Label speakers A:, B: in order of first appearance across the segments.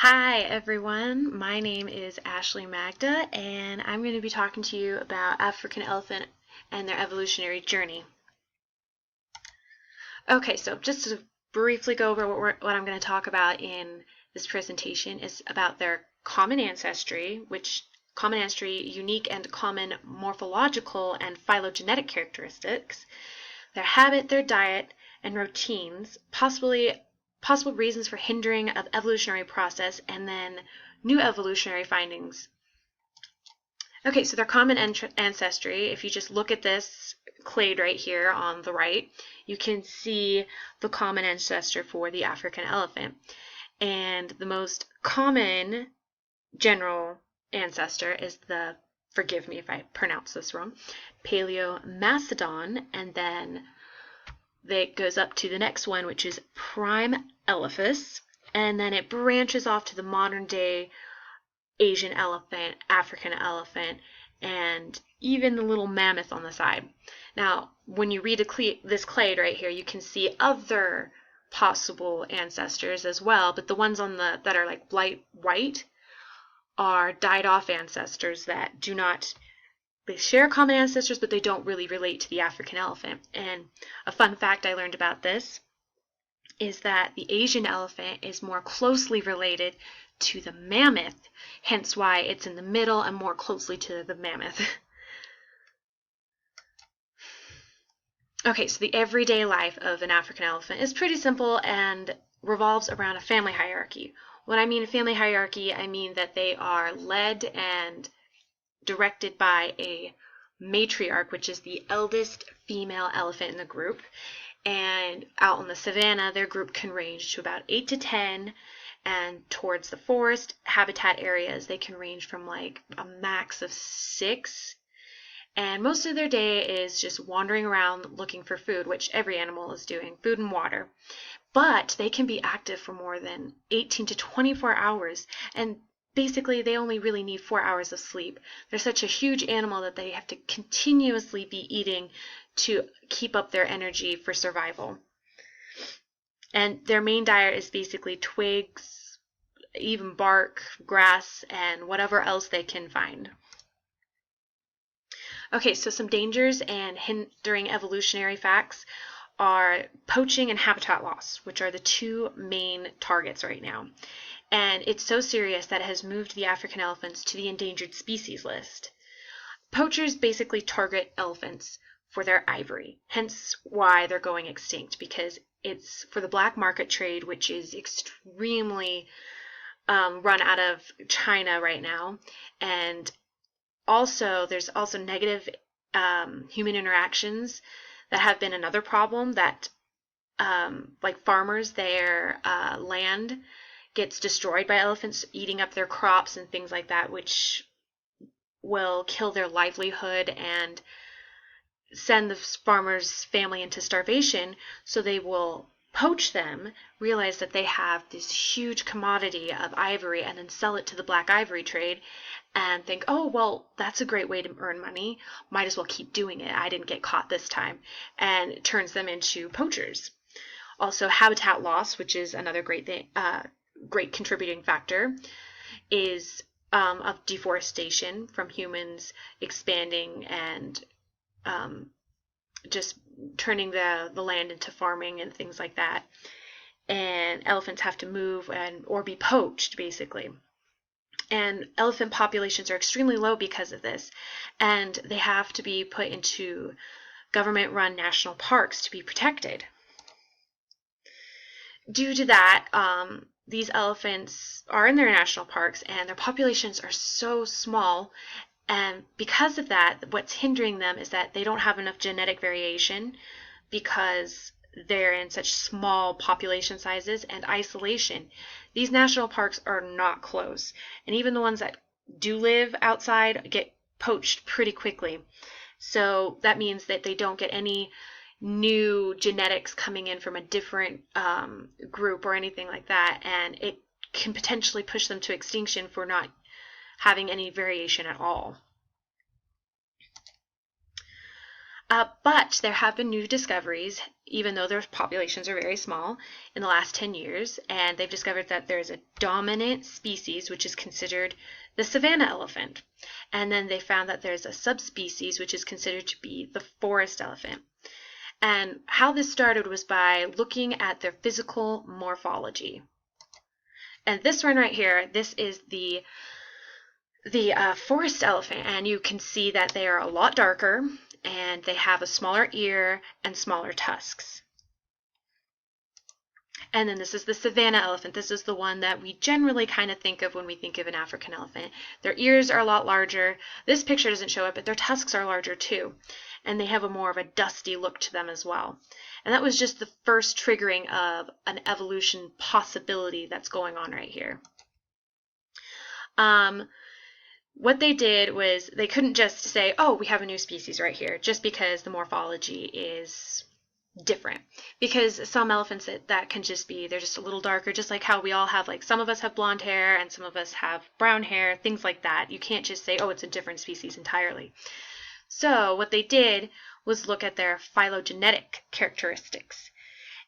A: Hi everyone, my name is Ashley Magda and I'm going to be talking to you about African elephant and their evolutionary journey. Okay, so just to briefly go over what I'm going to talk about in this presentation is about their common ancestry, unique and common morphological and phylogenetic characteristics, their habit, their diet, and routines, possible reasons for hindering of evolutionary process, and then new evolutionary findings. Okay, so their common ancestry, if you just look at this clade right here on the right, you can see the common ancestor for the African elephant. And the most common general ancestor is the, forgive me if I pronounce this wrong, Paleomastodon, and then that goes up to the next one, which is Prime Elephas, and then it branches off to the modern day Asian elephant, African elephant, and even the little mammoth on the side. Now, when you read this clade right here, you can see other possible ancestors as well, but the ones on that are like bright white are died off ancestors that do not, they share common ancestors, but they don't really relate to the African elephant. And a fun fact I learned about this is that the Asian elephant is more closely related to the mammoth, hence why it's in the middle and more closely to the mammoth. Okay, so the everyday life of an African elephant is pretty simple and revolves around a family hierarchy. When I mean a family hierarchy, I mean that they are led and directed by a matriarch, which is the eldest female elephant in the group. And out on the savannah, their group can range to about 8 to 10, and towards the forest habitat areas, they can range from like a max of 6. And most of their day is just wandering around looking for food, which every animal is doing, food and water. But they can be active for more than 18 to 24 hours, and basically they only really need 4 hours of sleep. They're such a huge animal that they have to continuously be eating to keep up their energy for survival. And their main diet is basically twigs, even bark, grass, and whatever else they can find. Okay, so some dangers and hindering evolutionary facts are poaching and habitat loss, which are the two main targets right now. And it's so serious that it has moved the African elephants to the endangered species list. Poachers basically target elephants for their ivory, hence why they're going extinct, because it's for the black market trade, which is extremely run out of China right now. And also, there's also negative human interactions that have been another problem, that like farmers, their land gets destroyed by elephants eating up their crops and things like that, which will kill their livelihood and send the farmer's family into starvation. So they will poach them, realize that they have this huge commodity of ivory, and then sell it to the black ivory trade and think, oh, well, that's a great way to earn money. Might as well keep doing it. I didn't get caught this time. And it turns them into poachers. Also, habitat loss, which is another great contributing factor, is of deforestation from humans expanding and just turning the land into farming and things like that. And elephants have to move or be poached, basically. And elephant populations are extremely low because of this, and they have to be put into government-run national parks to be protected. Due to that, these elephants are in their national parks, and their populations are so small, and because of that, what's hindering them is that they don't have enough genetic variation because they're in such small population sizes and isolation. These national parks are not close, and even the ones that do live outside get poached pretty quickly. So that means that they don't get any new genetics coming in from a different group or anything like that, and it can potentially push them to extinction for not having any variation at all. But there have been new discoveries, even though their populations are very small, in the last 10 years, and they've discovered that there's a dominant species, which is considered the savanna elephant. And then they found that there's a subspecies, which is considered to be the forest elephant. And how this started was by looking at their physical morphology. And this one right here, this is the forest elephant, and you can see that they are a lot darker, and they have a smaller ear and smaller tusks. And then this is the savanna elephant. This is the one that we generally kind of think of when we think of an African elephant. Their ears are a lot larger. This picture doesn't show it, but their tusks are larger too. And they have a more of a dusty look to them as well. And that was just the first triggering of an evolution possibility that's going on right here. What they did was they couldn't just say, oh, we have a new species right here, just because the morphology is different. Because some elephants that can just be, they're just a little darker, just like how we all have, like some of us have blonde hair and some of us have brown hair, things like that. You can't just say, oh, it's a different species entirely. So what they did was look at their phylogenetic characteristics.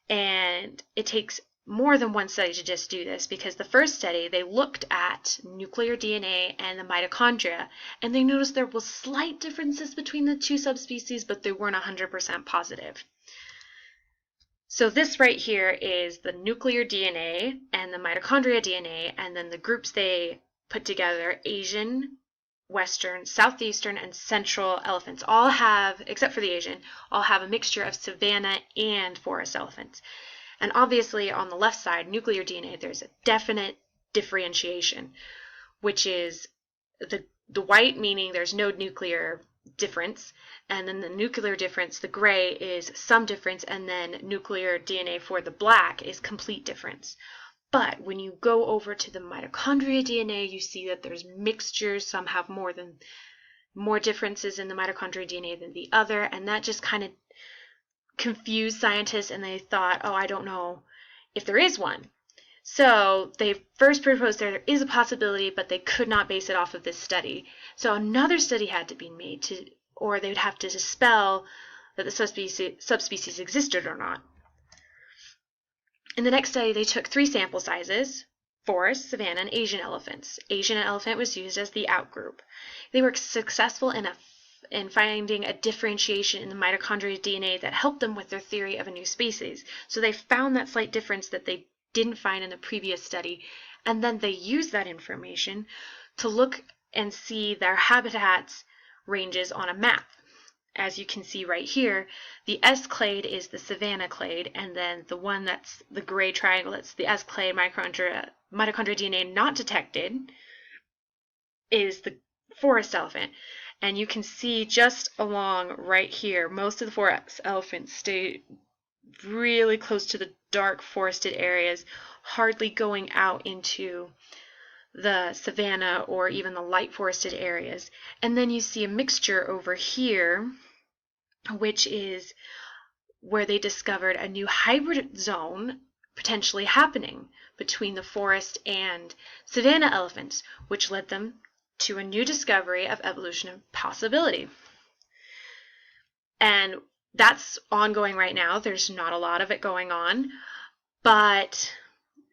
A: And it takes more than one study to just do this, because the first study, they looked at nuclear DNA and the mitochondria, and they noticed there were slight differences between the two subspecies, but they weren't 100% positive. So this right here is the nuclear DNA and the mitochondria DNA, and then the groups they put together, Asian, Western, Southeastern, and Central elephants, all have, except for the Asian, all have a mixture of savanna and forest elephants. And obviously on the left side, nuclear DNA, there's a definite differentiation, which is the white meaning there's no nuclear difference, and then the nuclear difference, the gray, is some difference, and then nuclear DNA for the black is complete difference. But when you go over to the mitochondria DNA, you see that there's mixtures. Some have more differences in the mitochondria DNA than the other, and that just kind of confused scientists, and they thought, oh, I don't know if there is one. So they first proposed there is a possibility, but they could not base it off of this study. So another study had to be made, or they would have to dispel that the subspecies existed or not. In the next study, they took 3 sample sizes: forest, savanna, and Asian elephants. Asian elephant was used as the outgroup. They were successful in finding a differentiation in the mitochondria DNA that helped them with their theory of a new species. So they found that slight difference that they didn't find in the previous study, and then they used that information to look and see their habitats ranges on a map. As you can see right here, the S clade is the savanna clade, and then the one that's the gray triangle, that's the S clade mitochondria DNA not detected, is the forest elephant. And you can see just along right here, most of the forest elephants stay really close to the dark forested areas, hardly going out into the savanna or even the light forested areas. And then you see a mixture over here, which is where they discovered a new hybrid zone potentially happening between the forest and savanna elephants, which led them to a new discovery of evolution possibility. And that's ongoing right now. There's not a lot of it going on, but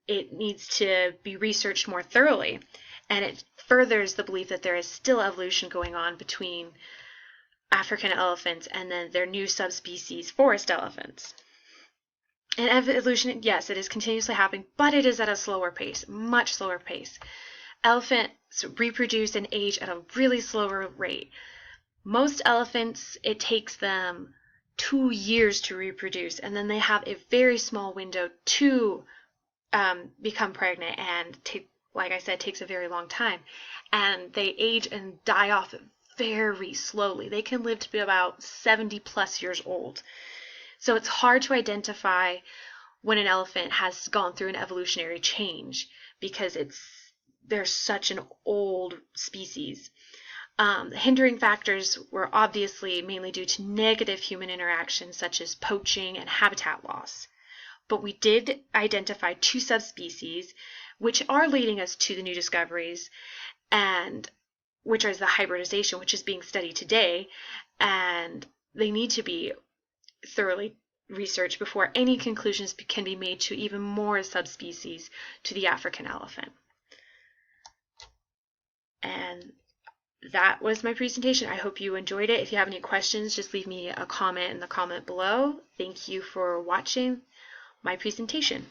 A: it needs to be researched more thoroughly. And it furthers the belief that there is still evolution going on between African elephants and then their new subspecies, forest elephants. And evolution, yes, it is continuously happening, but it is at a slower pace, much slower pace. Elephants reproduce and age at a really slower rate. Most elephants, it takes them 2 years to reproduce, and then they have a very small window to become pregnant, and like I said, takes a very long time. And they age and die off very slowly. They can live to be about 70 plus years old. So it's hard to identify when an elephant has gone through an evolutionary change, because they're such an old species. The hindering factors were obviously mainly due to negative human interactions such as poaching and habitat loss. But we did identify 2 subspecies which are leading us to the new discoveries, and which is the hybridization, which is being studied today. And they need to be thoroughly researched before any conclusions can be made to even more subspecies to the African elephant. And that was my presentation. I hope you enjoyed it. If you have any questions, just leave me a comment in the comment below. Thank you for watching my presentation.